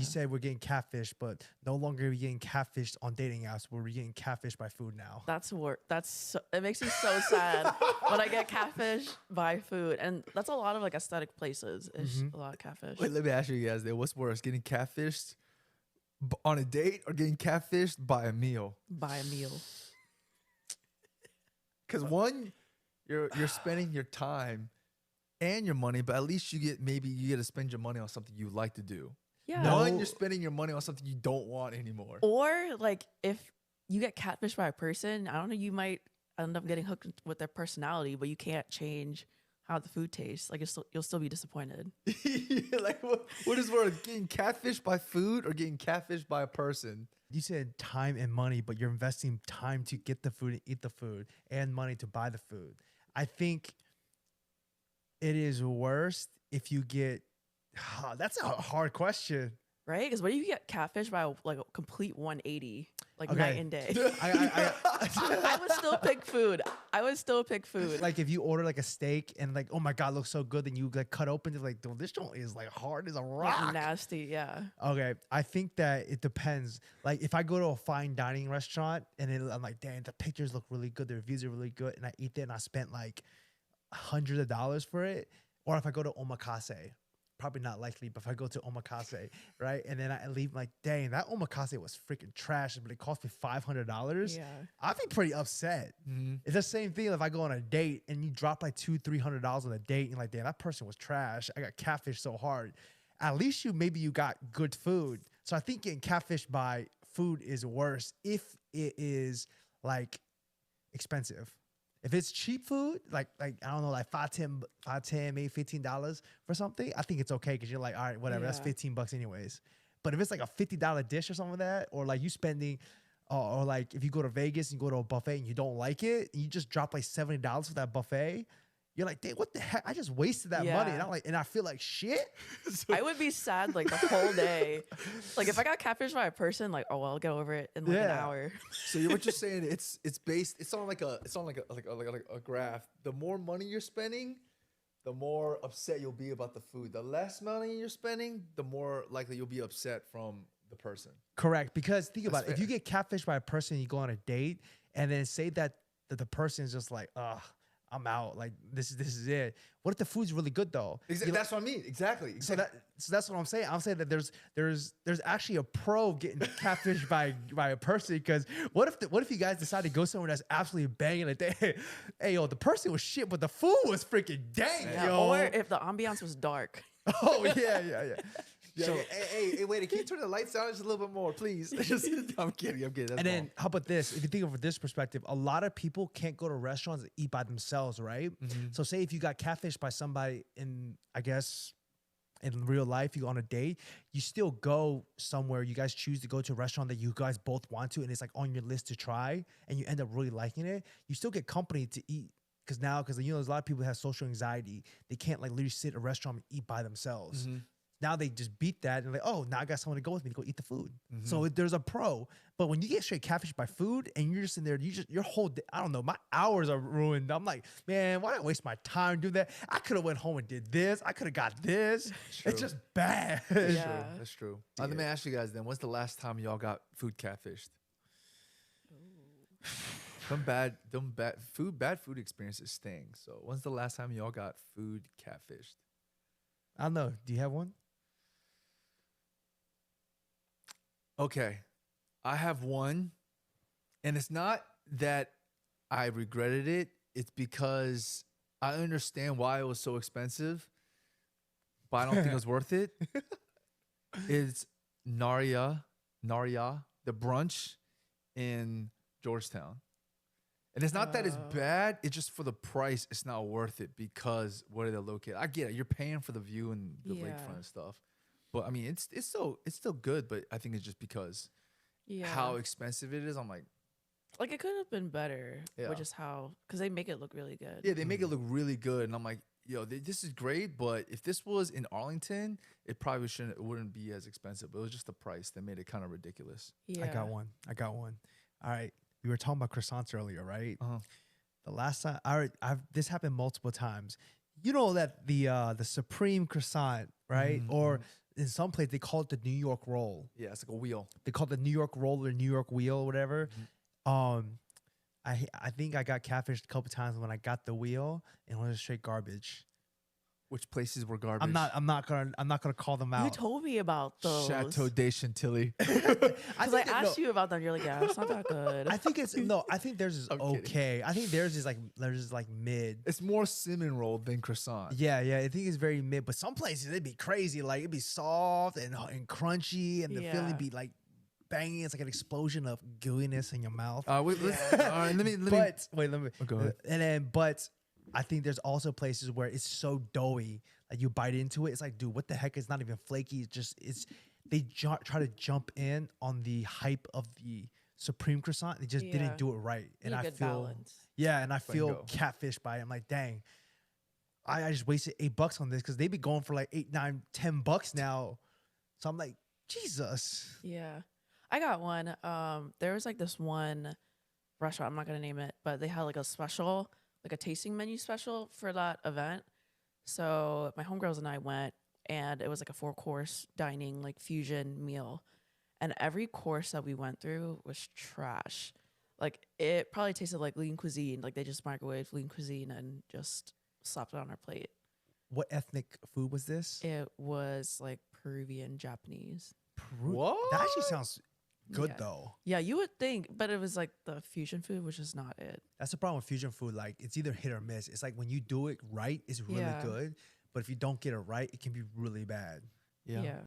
you said we're getting catfished, but no longer are we getting catfished on dating apps. We're getting catfished by food now. It makes me so sad when I get catfished by food, and that's a lot of like aesthetic places. It's a lot of catfish. Wait, let me ask you guys, what's worse, getting catfished on a date or getting catfished by a meal? By a meal. Because one, you're spending your time and your money, but at least you get to spend your money on something you like to do. Yeah. One, you're spending your money on something you don't want anymore. Or like if you get catfished by a person, I don't know, you might end up getting hooked with their personality, but you can't change how the food tastes. Like you'll still be disappointed. Like what is worse, getting catfished by food or getting catfished by a person? You said time and money, but you're investing time to get the food and eat the food and money to buy the food. I think it is worse if you get, that's a hard question. Right? Because what if you get catfished by like a complete 180, like Okay. night and day? I I would still pick food. I would still pick food. like if you order like a steak and like, oh my God, looks so good. Then you like cut open, it's like, dude, this joint is like hard as a Like, rock. nasty, yeah. Okay, I think that it depends. Like if I go to a fine dining restaurant and I'm like, damn, the pictures look really good, the reviews are really good, and I eat it and I spent like hundreds of dollars for it. Or if I go to omakase, probably not likely, but if I go to omakase, right, and then I leave like, dang, that omakase was freaking trash, but it cost me $500. Yeah. I'd be pretty upset. It's the same thing if I go on a date and you drop like $200-$300 on a date and like, damn, that person was trash. I got catfished so hard. At least you got good food. So I think getting catfished by food is worse if it is like expensive. If it's cheap food, like I don't know, like $5, $10, maybe $15 for something, I think it's okay because you're like, all right, whatever, that's Yeah. $15 anyways. But if it's like a $50 dish or something like that, or like you spending, or like if you go to Vegas and you go to a buffet and you don't like it, and you just drop like $70 for that buffet, you're like, dang, what the heck? I just wasted that money, and I feel like shit. I would be sad like the whole day. Like if I got catfished by a person, like, oh well, I'll get over it in like an hour. So what you're saying, it's on like a graph. The more money you're spending, the more upset you'll be about the food. The less money you're spending, the more likely you'll be upset from the person. Correct. Because think about it. fair. If you get catfished by a person and you go on a date and then say that the person is just like, ugh, I'm out. Like this is it. What if the food's really good though? That's what I mean. Exactly. So that's what I'm saying. I'm saying that there's actually a pro getting catfished by a person, because what if you guys decide to go somewhere that's absolutely banging a day? Hey yo, the person was shit, but the food was freaking dang, Yeah. yo. Or if the ambiance was dark. Oh yeah. Yeah, So- hey, wait, can you turn the lights down just a little bit more, please? I'm kidding. That's And then how about this? If you think of it from this perspective, a lot of people can't go to restaurants and eat by themselves, right? So say if you got catfished by somebody in real life, you go on a date, you still go somewhere, you guys choose to go to a restaurant that you guys both want to, and it's like on your list to try, and you end up really liking it, you still get company to eat. Because you know, there's a lot of people who have social anxiety. They can't like literally sit at a restaurant and eat by themselves. Now they just beat that and like, oh, now I got someone to go with me to go eat the food. So there's a pro. But when you get straight catfished by food and you're just in there, your whole day, I don't know, my hours are ruined. I'm like, man, why did I waste my time doing that? I could have went home and did this. I could have got this. It's just bad. Yeah. That's true. Let me ask you guys then, when's the last time y'all got food catfished? Bad food experiences sting. So when's the last time y'all got food catfished? I don't know. Do you have one? Okay, I have one, and it's not that I regretted it. It's because I understand why it was so expensive, but I don't think it was worth it. It's Naria, the brunch in Georgetown. And it's not that it's bad. It's just for the price, it's not worth it because where they're located. I get it. You're paying for the view and the lakefront and stuff. But I mean, it's still good. But I think it's just because how expensive it is. I'm like it could have been better, which is because they make it look really good. Yeah, they make it look really good, and I'm like, yo, this is great. But if this was in Arlington, it probably wouldn't be as expensive. But it was just the price that made it kind of ridiculous. Yeah. I got one. All right. We were talking about croissants earlier, right? The last time, this happened multiple times. You know that the supreme croissant, right? Or in some place they call it the New York roll. Yeah, it's like a wheel. They call it the New York roll or New York wheel or whatever. I think I got catfished a couple times when I got the wheel and it was straight garbage. Which places were garbage? I'm not gonna call them out. You told me about those. Chateau de Chantilly. Because I asked you about them. You're like, yeah, it's not that good. I think it's no. I think theirs is I'm kidding. okay. I think theirs is like mid. It's more cinnamon roll than croissant. Yeah. I think it's very mid. But some places it'd be crazy. Like it'd be soft and crunchy, and the feeling Yeah. be like banging. It's like an explosion of gooiness in your mouth. Wait, all right, let me. But wait, let me. Oh, go ahead. And then, but I think there's also places where it's so doughy, like you bite into it, it's like, dude, what the heck? It's not even flaky. It's they try to jump in on the hype of the Supreme croissant. They just Yeah. didn't do it right, and Need a I good feel balance. and I feel Bingo. catfished by it. I'm like, dang, I just wasted $8 on this because they be going for like $8, $9, $10 now. So I'm like, Jesus. Yeah. I got one. There was like this one restaurant, I'm not gonna name it, but they had like a special, like a tasting menu special for that event. So my homegirls and I went, and it was like a 4-course dining, like fusion meal. And every course that we went through was trash. Like it probably tasted like lean cuisine. Like they just microwaved lean cuisine and just slapped it on our plate. What ethnic food was this? It was like Peruvian, Japanese. Peru. That actually sounds good Yeah. though. Yeah, you would think, but it was like the fusion food, which is not it. That's the problem with fusion food. Like it's either hit or miss. It's like when you do it right, it's really Yeah. good. But if you don't get it right, it can be really bad. Yeah.